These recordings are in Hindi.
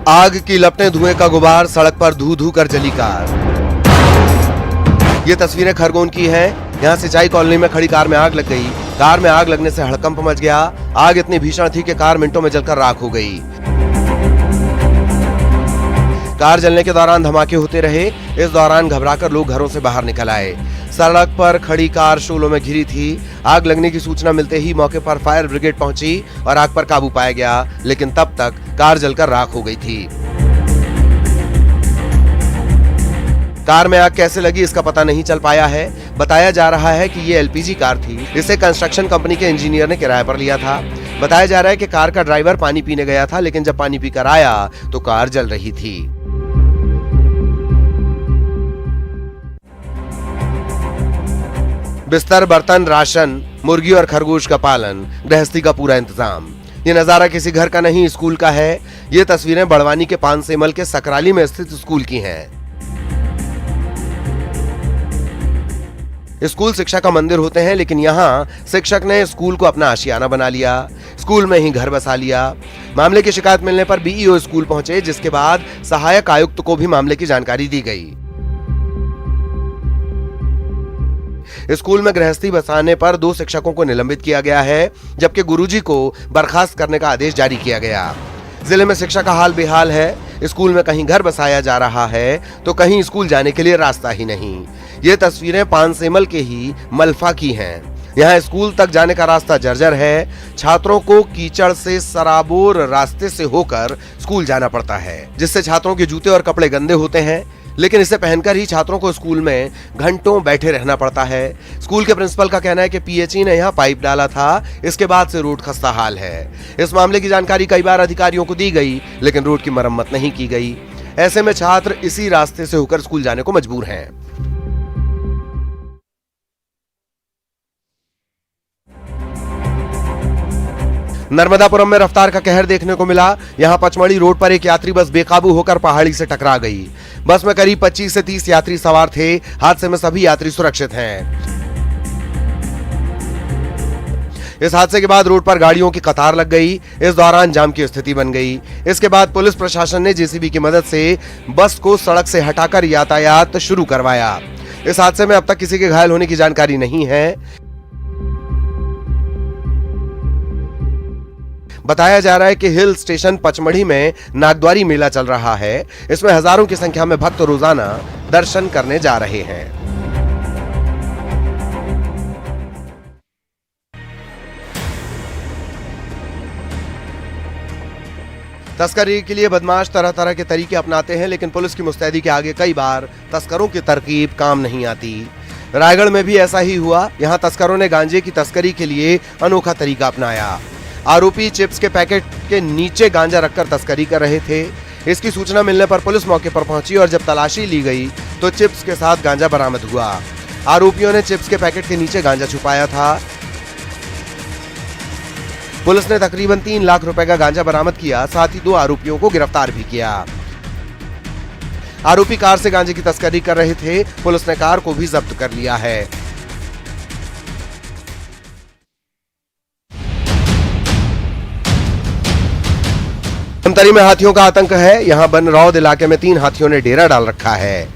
आग की लपटें, धुएं का गुबार, सड़क पर धू धू कर जली कार। ये तस्वीरें खरगोन की हैं। यहाँ सिंचाई कॉलोनी में खड़ी कार में आग लग गई। कार में आग लगने से हड़कंप मच गया। आग इतनी भीषण थी कि कार मिनटों में जलकर राख हो गई। कार जलने के दौरान धमाके होते रहे। इस दौरान घबराकर लोग घरों से बाहर निकल आए। सड़क पर खड़ी कार शोलों में घिरी थी। आग लगने की सूचना मिलते ही मौके पर फायर ब्रिगेड पहुंची और आग पर काबू पाया गया, लेकिन तब तक कार जलकर राख हो गई थी। कार में आग कैसे लगी इसका पता नहीं चल पाया है। बताया जा रहा है कि ये एलपीजी कार थी। इसे कंस्ट्रक्शन कंपनी के इंजीनियर ने किराए पर लिया था। बताया जा रहा है कि कार का ड्राइवर पानी पीने गया था, लेकिन जब पानी पीकर आया तो कार जल रही थी। बिस्तर, बर्तन, राशन, मुर्गी और खरगोश का पालन, गृहस्थी का पूरा इंतजाम। ये नजारा किसी घर का नहीं, स्कूल का है। ये तस्वीरें बड़वानी के पानसेमल के सकराली में स्थित स्कूल की हैं। स्कूल शिक्षा का मंदिर होते हैं, लेकिन यहाँ शिक्षक ने स्कूल को अपना आशियाना बना लिया। स्कूल में ही घर बसा लिया। मामले की शिकायत मिलने पर बीईओ स्कूल पहुंचे, जिसके बाद सहायक आयुक्त को भी मामले की जानकारी दी गई। स्कूल में गृहस्थी बसाने पर 2 शिक्षकों को निलंबित किया गया है, जबकि गुरुजी को बर्खास्त करने का आदेश जारी किया गया। जिले में शिक्षा का हाल बेहाल है। स्कूल में कहीं घर बसाया जा रहा है तो कहीं स्कूल जाने के लिए रास्ता ही नहीं। ये तस्वीरें पानसेमल के ही मलफा की हैं। यहाँ स्कूल तक जाने का रास्ता जर्जर है। छात्रों को कीचड़ से सराबोर रास्ते से होकर स्कूल जाना पड़ता है, जिससे छात्रों के जूते और कपड़े गंदे होते हैं। लेकिन इसे पहनकर ही छात्रों को स्कूल में घंटों बैठे रहना पड़ता है। स्कूल के प्रिंसिपल का कहना है कि पीएचई ने यहाँ पाइप डाला था, इसके बाद से रोड खस्ता हाल है। इस मामले की जानकारी कई बार अधिकारियों को दी गई, लेकिन रोड की मरम्मत नहीं की गई। ऐसे में छात्र इसी रास्ते से होकर स्कूल जाने को मजबूर हैं। नर्मदापुरम में रफ्तार का कहर देखने को मिला। यहां पचमढ़ी रोड पर एक यात्री बस बेकाबू होकर पहाड़ी से टकरा गई। बस में करीब 25 से 30 यात्री सवार थे। हादसे में सभी यात्री सुरक्षित हैं। इस हादसे के बाद रोड पर गाड़ियों की कतार लग गई। इस दौरान जाम की स्थिति बन गई। इसके बाद पुलिस प्रशासन ने जेसीबी की मदद से बस को सड़क से हटाकर यातायात शुरू करवाया। इस हादसे में अब तक किसी के घायल होने की जानकारी नहीं है। बताया जा रहा है कि हिल स्टेशन पचमढ़ी में नागद्वारी मेला चल रहा है। इसमें हजारों की संख्या में भक्त रोजाना दर्शन करने जा रहे हैं। तस्करी के लिए बदमाश तरह तरह के तरीके अपनाते हैं, लेकिन पुलिस की मुस्तैदी के आगे कई बार तस्करों की तरकीब काम नहीं आती। रायगढ़ में भी ऐसा ही हुआ। यहाँ तस्करों ने गांजे की तस्करी के लिए अनोखा तरीका अपनाया। आरोपी चिप्स के पैकेट के नीचे गांजा रखकर तस्करी कर रहे थे। इसकी सूचना मिलने पर पुलिस मौके पर पहुंची और जब तलाशी ली गई तो चिप्स के साथ गांजा बरामद हुआ। आरोपियों ने चिप्स के पैकेट के नीचे गांजा छुपाया था। पुलिस ने तकरीबन 3 लाख रुपए का गांजा बरामद किया। साथ ही 2 आरोपियों को गिरफ्तार भी किया। आरोपी कार से गांजे की तस्करी कर रहे थे। पुलिस ने कार को भी जब्त कर लिया है। धमतरी में हाथियों का आतंक है। यहां बनरौद इलाके में 3 हाथियों ने डेरा डाल रखा है।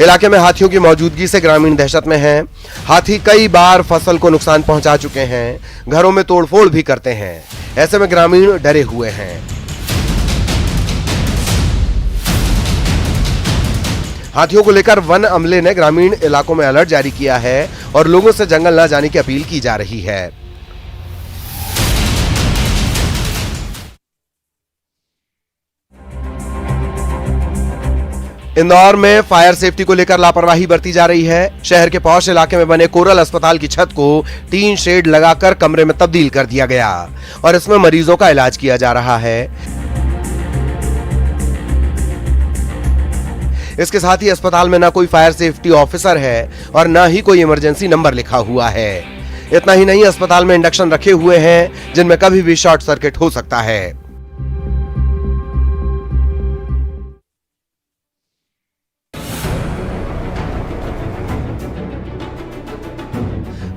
इलाके में हाथियों की मौजूदगी से ग्रामीण दहशत में हैं। हाथी कई बार फसल को नुकसान पहुंचा चुके हैं। घरों में तोड़फोड़ भी करते हैं। ऐसे में ग्रामीण डरे हुए हैं। हाथियों को लेकर वन अमले ने ग्रामीण इलाकों में अलर्ट जारी किया है और लोगों से जंगल न जाने की अपील की जा रही है। इंदौर में फायर सेफ्टी को लेकर लापरवाही बरती जा रही है। शहर के पौष इलाके में बने कोरल अस्पताल की छत को टीन शेड लगाकर कमरे में तब्दील कर दिया गया और इसमें मरीजों का इलाज किया जा रहा है। इसके साथ ही अस्पताल में ना कोई फायर सेफ्टी ऑफिसर है और ना ही कोई इमरजेंसी नंबर लिखा हुआ है। इतना ही नहीं, अस्पताल में इंडक्शन रखे हुए हैं जिनमें कभी भी शॉर्ट सर्किट हो सकता है।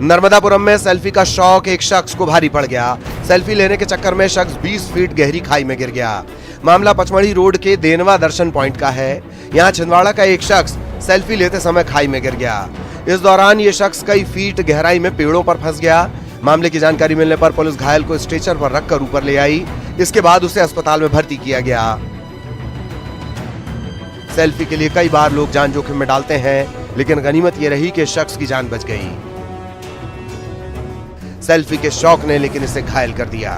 नर्मदापुरम में सेल्फी का शौक एक शख्स को भारी पड़ गया। सेल्फी लेने के चक्कर में शख्स 20 फीट गहरी खाई में गिर गया। मामला पचमढ़ी रोड के देनवा दर्शन पॉइंट का है। यहाँ छिंदवाड़ा का एक शख्स सेल्फी लेते समय खाई में गिर गया। इस दौरान ये शख्स कई फीट गहराई में पेड़ों पर फंस गया। मामले की जानकारी मिलने पर पुलिस घायल को स्ट्रेचर पर रखकर ऊपर ले आई। इसके बाद उसे अस्पताल में भर्ती किया गया। सेल्फी के लिए कई बार लोग जान जोखिम में डालते हैं, लेकिन गनीमत ये रही कि शख्स की जान बच गई। सेल्फी के शौक ने लेकिन इसे घायल कर दिया।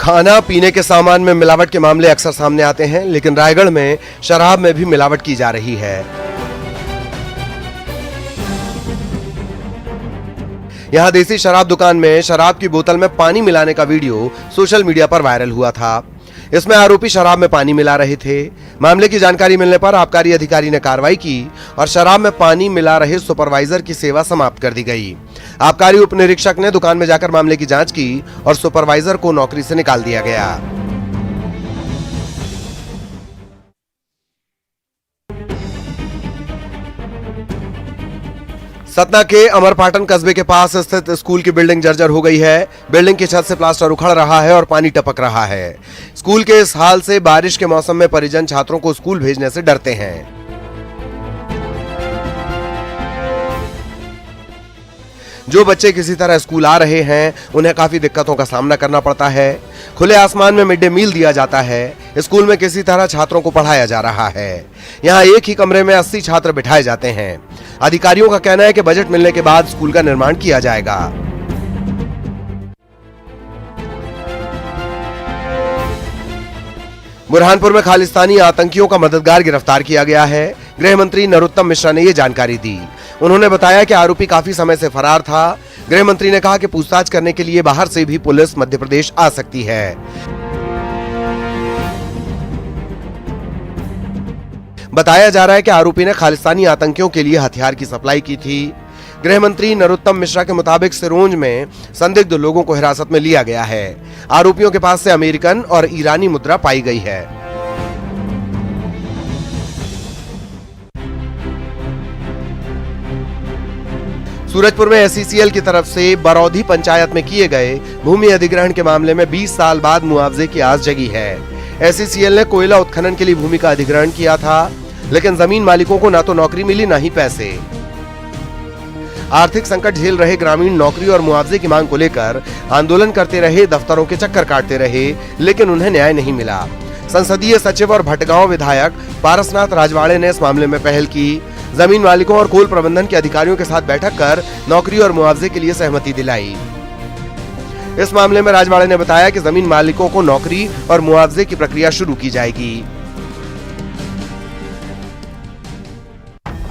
खाना पीने के सामान में मिलावट के मामले अक्सर सामने आते हैं, लेकिन रायगढ़ में शराब में भी मिलावट की जा रही है। यहां देसी शराब दुकान में शराब की बोतल में पानी मिलाने का वीडियो सोशल मीडिया पर वायरल हुआ था। इसमें आरोपी शराब में पानी मिला रहे थे। मामले की जानकारी मिलने पर आबकारी अधिकारी ने कार्रवाई की और शराब में पानी मिला रहे सुपरवाइजर की सेवा समाप्त कर दी गई। आबकारी उप निरीक्षक ने दुकान में जाकर मामले की जांच की और सुपरवाइजर को नौकरी से निकाल दिया गया। सतना के अमरपाटन कस्बे के पास स्थित स्कूल की बिल्डिंग जर्जर हो गई है। बिल्डिंग की छत से प्लास्टर उखड़ रहा है और पानी टपक रहा है। स्कूल के इस हाल से बारिश के मौसम में परिजन छात्रों को स्कूल भेजने से डरते हैं। जो बच्चे किसी तरह स्कूल आ रहे हैं, उन्हें काफी दिक्कतों का सामना करना पड़ता है। खुले आसमान में मिड डे मील दिया जाता है। स्कूल में किसी तरह छात्रों को पढ़ाया जा रहा है। यहाँ एक ही कमरे में 80 छात्र बिठाए जाते हैं। अधिकारियों का कहना है कि बजट मिलने के बाद स्कूल का निर्माण किया जाएगा। बुरहानपुर में खालिस्तानी आतंकियों का मददगार गिरफ्तार किया गया है। गृह मंत्री नरोत्तम मिश्रा ने ये जानकारी दी। उन्होंने बताया कि आरोपी काफी समय से फरार था। गृह मंत्री ने कहा कि पूछताछ करने के लिए बाहर से भी पुलिस मध्य प्रदेश आ सकती है। बताया जा रहा है कि आरोपी ने खालिस्तानी आतंकियों के लिए हथियार की सप्लाई की थी। गृह मंत्री नरोत्तम मिश्रा के मुताबिक सिरोंज में संदिग्ध लोगों को हिरासत में लिया गया है। आरोपियों के पास से अमेरिकन और ईरानी मुद्रा पाई गई है। सूरजपुर में एसईसीएल की तरफ से बरौधी पंचायत में किए गए भूमि अधिग्रहण के मामले में 20 साल बाद मुआवजे की आस जगी है। एसईसीएल ने कोयला उत्खनन के लिए भूमि का अधिग्रहण किया था, लेकिन जमीन मालिकों को ना तो नौकरी मिली ना ही पैसे। आर्थिक संकट झेल रहे ग्रामीण नौकरी और मुआवजे की मांग को लेकर आंदोलन करते रहे, दफ्तरों के चक्कर काटते रहे, लेकिन उन्हें न्याय नहीं मिला। संसदीय सचिव और भटगांव विधायक पारसनाथ राजवाड़े ने इस मामले में पहल की। जमीन मालिकों और कोल प्रबंधन के अधिकारियों के साथ बैठक कर नौकरी और मुआवजे के लिए सहमति दिलाई। इस मामले में राजवाड़े ने बताया कि जमीन मालिकों को नौकरी और मुआवजे की प्रक्रिया शुरू की जाएगी।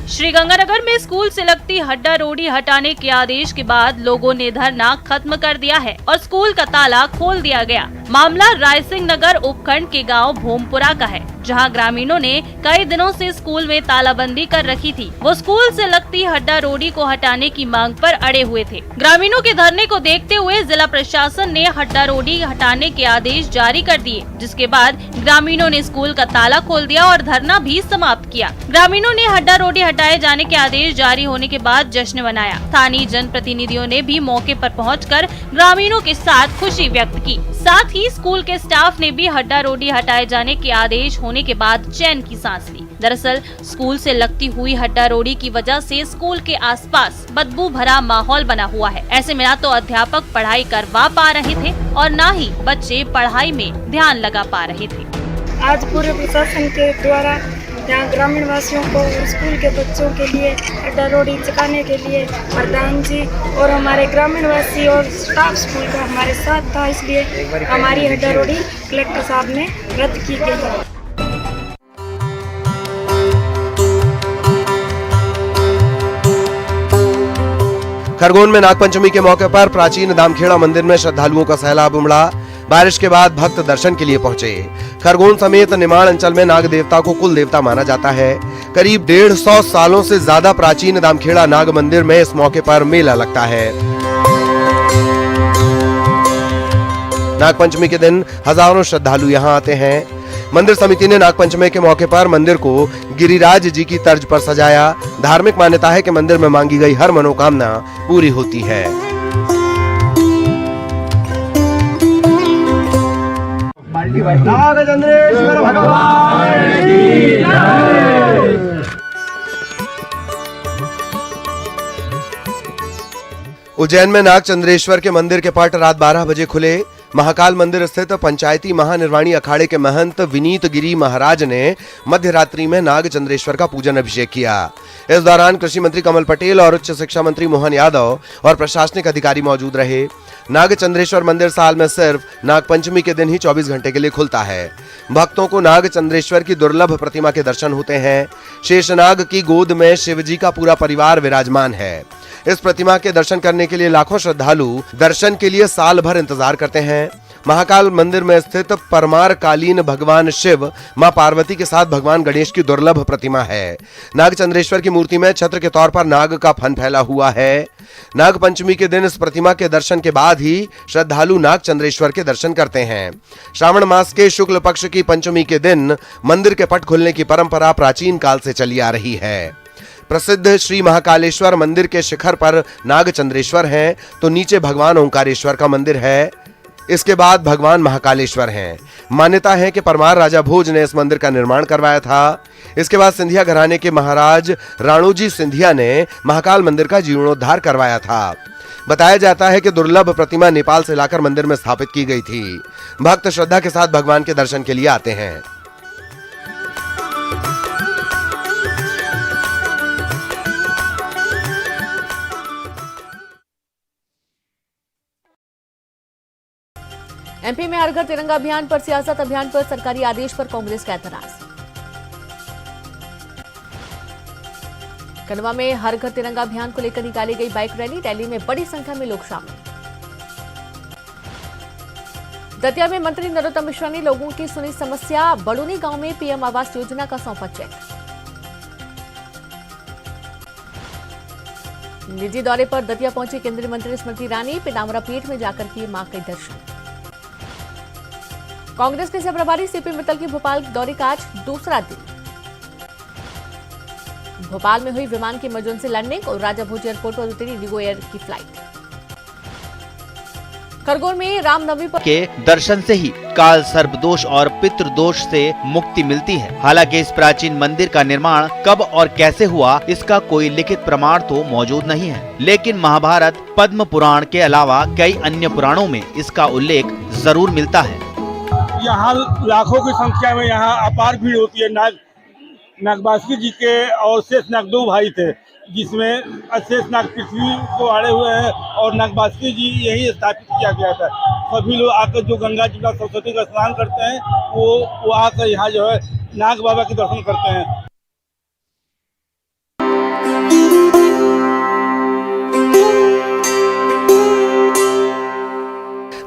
श्रीगंगानगर में स्कूल से लगती हड्डा रोडी हटाने के आदेश के बाद लोगों ने धरना खत्म कर दिया है और स्कूल का ताला खोल दिया गया। मामला रायसिंह नगर उपखंड के गांव भूमपुरा का है, जहां ग्रामीणों ने कई दिनों से स्कूल में तालाबंदी कर रखी थी। वो स्कूल से लगती हड्डा रोडी को हटाने की मांग पर अड़े हुए थे। ग्रामीणों के धरने को देखते हुए जिला प्रशासन ने हड्डा रोडी हटाने के आदेश जारी कर दिए, जिसके बाद ग्रामीणों ने स्कूल का ताला खोल दिया और धरना भी समाप्त किया। ग्रामीणों ने हड्डा रोडी हटाए जाने के आदेश जारी होने के बाद जश्न मनाया। स्थानीय जनप्रतिनिधियों ने भी मौके पर पहुंचकर ग्रामीणों के साथ खुशी व्यक्त की। साथ ही स्कूल के स्टाफ ने भी हड्डा रोडी हटाए जाने के आदेश होने के बाद चैन की सांस ली। दरअसल स्कूल से लगती हुई हड्डा रोडी की वजह से स्कूल के आसपास बदबू भरा माहौल बना हुआ है। ऐसे में न तो अध्यापक पढ़ाई करवा पा रहे थे और न ही बच्चे पढ़ाई में ध्यान लगा पा रहे थे। आज पूरे प्रशासन के द्वारा यहाँ ग्रामीण वासियों को स्कूल के बच्चों के लिए हड्डा रोडी चकाने के लिए प्रधान जी और हमारे ग्रामीण वासी और स्टाफ स्कूल का हमारे साथ था, इसलिए हमारी हड्डा रोडी कलेक्टर साहब ने रद्द की गई है। खरगोन में नागपंचमी के मौके पर प्राचीन दामखेड़ा मंदिर में श्रद्धालुओं का सैलाब उमड़ा। बारिश के बाद भक्त दर्शन के लिए पहुंचे। खरगोन समेत निमाड़ अंचल में नाग देवता को कुल देवता माना जाता है। करीब 150 सालों से ज्यादा प्राचीन दामखेड़ा नाग मंदिर में इस मौके पर मेला लगता है। नागपंचमी के दिन हजारों श्रद्धालु यहां आते हैं। मंदिर समिति ने नागपंचमी के मौके पर मंदिर को गिरिराज जी की तर्ज पर सजाया। धार्मिक मान्यता है कि मंदिर में मांगी गई हर मनोकामना पूरी होती है। नागचंद्रेश्वर भगवान की जय। उज्जैन में नागचंद्रेश्वर के मंदिर के पट रात 12 बजे खुले। महाकाल मंदिर स्थित पंचायती महानिर्वाणी अखाड़े के महंत विनीत गिरी महाराज ने मध्य रात्रि में नागचंद्रेश्वर का पूजन अभिषेक किया। इस दौरान कृषि मंत्री कमल पटेल और उच्च शिक्षा मंत्री मोहन यादव और प्रशासनिक अधिकारी मौजूद रहे। नागचंद्रेश्वर मंदिर साल में सिर्फ नागपंचमी के दिन ही 24 घंटे के लिए खुलता है। भक्तों को नागचंद्रेश्वर की दुर्लभ प्रतिमा के दर्शन होते हैं। शेषनाग की गोद में शिवजी का पूरा परिवार विराजमान है। इस प्रतिमा के दर्शन करने के लिए लाखों श्रद्धालु दर्शन के लिए साल भर इंतजार करते हैं। महाकाल मंदिर में स्थित परमार कालीन भगवान शिव, मां पार्वती के साथ भगवान गणेश की दुर्लभ प्रतिमा है। नागचंद्रेश्वर की मूर्ति में छत्र के तौर पर नाग का फन फैला हुआ है। नागपंचमी के दिन इस प्रतिमा के दर्शन के बाद ही श्रद्धालु नागचंद्रेश्वर के दर्शन करते हैं। श्रावण मास के शुक्ल पक्ष की पंचमी के दिन मंदिर के पट खुलने की परंपरा प्राचीन काल से चली आ रही है। प्रसिद्ध श्री महाकालेश्वर मंदिर के शिखर पर नागचंद्रेश्वर हैं, तो नीचे भगवान ओंकारेश्वर का मंदिर है। इसके बाद भगवान महाकालेश्वर हैं। मान्यता है कि परमार राजा भोज ने इस मंदिर का निर्माण करवाया था। इसके बाद सिंधिया घराने के महाराज राणोजी सिंधिया ने महाकाल मंदिर का जीर्णोद्धार करवाया था। बताया जाता है कि दुर्लभ प्रतिमा नेपाल से लाकर मंदिर में स्थापित की गई थी। भक्त श्रद्धा के साथ भगवान के दर्शन के लिए आते हैं। एमपी में हर घर तिरंगा अभियान पर सियासत। अभियान पर सरकारी आदेश पर कांग्रेस का एतराज। खंडवा में हर घर तिरंगा अभियान को लेकर निकाली गई बाइक रैली में बड़ी संख्या में लोग शामिल। दतिया में मंत्री नरोत्तम मिश्रा ने लोगों की सुनी समस्या। बड़ूनी गांव में पीएम आवास योजना का सौंपा चेक। निजी दौरे पर दतिया पहुंची केंद्रीय मंत्री स्मृति ईरानी। पिनामरा पीठ में जाकर किए मां के दर्शन। कांग्रेस के सह प्रभारी सीपी मित्तल की भोपाल दौरे का आज दूसरा दिन। भोपाल में हुई विमान की इमरजेंसी लैंडिंग और राजा भोज एयरपोर्ट पर उतरी इंडिगो एयर की फ्लाइट। खरगोन में रामनवमी पर के दर्शन से ही काल सर्पदोष और पितृदोष से मुक्ति मिलती है। हालांकि इस प्राचीन मंदिर का निर्माण कब और कैसे हुआ, इसका कोई लिखित प्रमाण तो मौजूद नहीं है, लेकिन महाभारत, पद्म पुराण के अलावा कई अन्य पुराणों में इसका उल्लेख जरूर मिलता है। यहाँ लाखों की संख्या में यहाँ अपार भीड़ होती है। नागबासुकी जी के और शेषनाग दो भाई थे, जिसमें शेषनाग पृथ्वी को आड़े हुए हैं और नागबासुकी जी यही स्थापित किया गया था। सभी लोग आकर जो गंगा जी का सरस्वती का स्नान करते हैं वो आकर यहाँ जो है नाग बाबा के दर्शन करते हैं।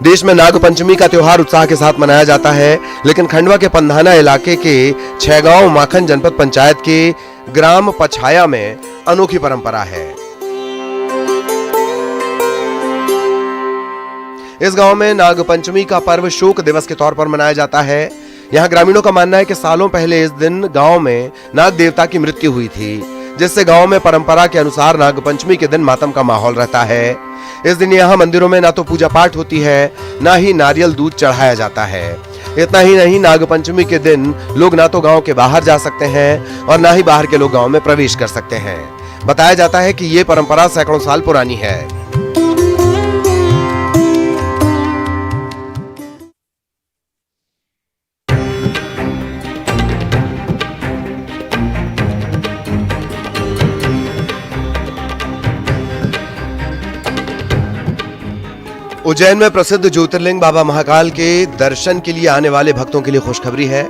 देश में नागपंचमी का त्योहार उत्साह के साथ मनाया जाता है, लेकिन खंडवा के पंधाना इलाके के छैगांव माखन जनपद पंचायत के ग्राम पछाया में अनोखी परंपरा है। इस गांव में नागपंचमी का पर्व शोक दिवस के तौर पर मनाया जाता है। यहाँ ग्रामीणों का मानना है कि सालों पहले इस दिन गांव में नाग देवता की मृत्यु हुई थी, जिससे गांव में परंपरा के अनुसार नागपंचमी के दिन मातम का माहौल रहता है। इस दिन यहाँ मंदिरों में ना तो पूजा पाठ होती है, ना ही नारियल दूध चढ़ाया जाता है। इतना ही नहीं, नागपंचमी के दिन लोग ना तो गांव के बाहर जा सकते हैं और ना ही बाहर के लोग गांव में प्रवेश कर सकते हैं। बताया जाता है कि ये परंपरा सैकड़ों साल पुरानी है। उज्जैन में प्रसिद्ध ज्योतिर्लिंग बाबा महाकाल के दर्शन के लिए आने वाले भक्तों के लिए खुशखबरी है।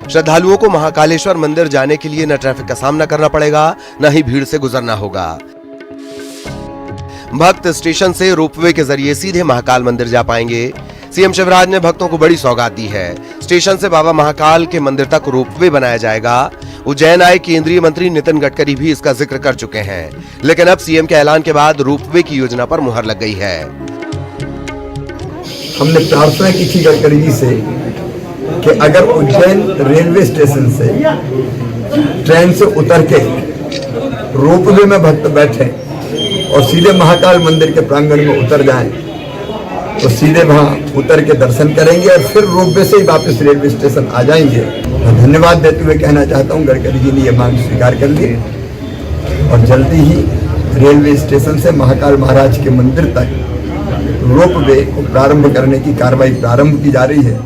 श्रद्धालुओं को महाकालेश्वर मंदिर जाने के लिए न ट्रैफिक का सामना करना पड़ेगा, न ही भीड़ से गुजरना होगा। भक्त स्टेशन से रोपवे के जरिए सीधे महाकाल मंदिर जा पाएंगे। सीएम शिवराज ने भक्तों को बड़ी सौगात दी है। स्टेशन से बाबा महाकाल के मंदिर तक रोपवे बनाया जाएगा। उज्जैन आए केंद्रीय मंत्री नितिन गडकरी भी इसका जिक्र कर चुके हैं, लेकिन अब सीएम के ऐलान के बाद रोपवे की योजना पर मुहर लग गई है। हमने प्रार्थना की थी गडकरी जी से कि अगर उज्जैन रेलवे स्टेशन से ट्रेन से उतर के रोपवे में भक्त बैठे और सीधे महाकाल मंदिर के प्रांगण में उतर जाएं तो सीधे वहां उतर के दर्शन करेंगे और फिर रोपवे से ही वापस रेलवे स्टेशन आ जाएंगे। मैं धन्यवाद देते हुए कहना चाहता हूं गडकरी जी ने यह मांग स्वीकार कर ली और जल्दी ही रेलवे स्टेशन से महाकाल महाराज के मंदिर तक रोपवे को प्रारंभ करने की कार्रवाई प्रारंभ की जा रही है।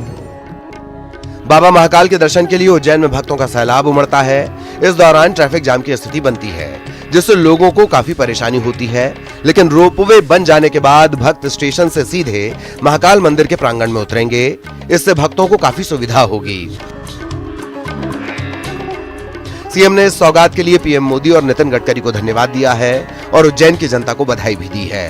बाबा महाकाल के दर्शन के लिए उज्जैन में भक्तों का सैलाब उमड़ता है। इस दौरान ट्रैफिक जाम की स्थिति बनती है जिससे लोगों को काफी परेशानी होती है, लेकिन रोपवे बन जाने के बाद भक्त स्टेशन से सीधे महाकाल मंदिर के प्रांगण में उतरेंगे। इससे भक्तों को काफी सुविधा होगी। सीएम ने इस सौगात के लिए पीएम मोदी और नितिन गडकरी को धन्यवाद दिया है और उज्जैन की जनता को बधाई भी दी है।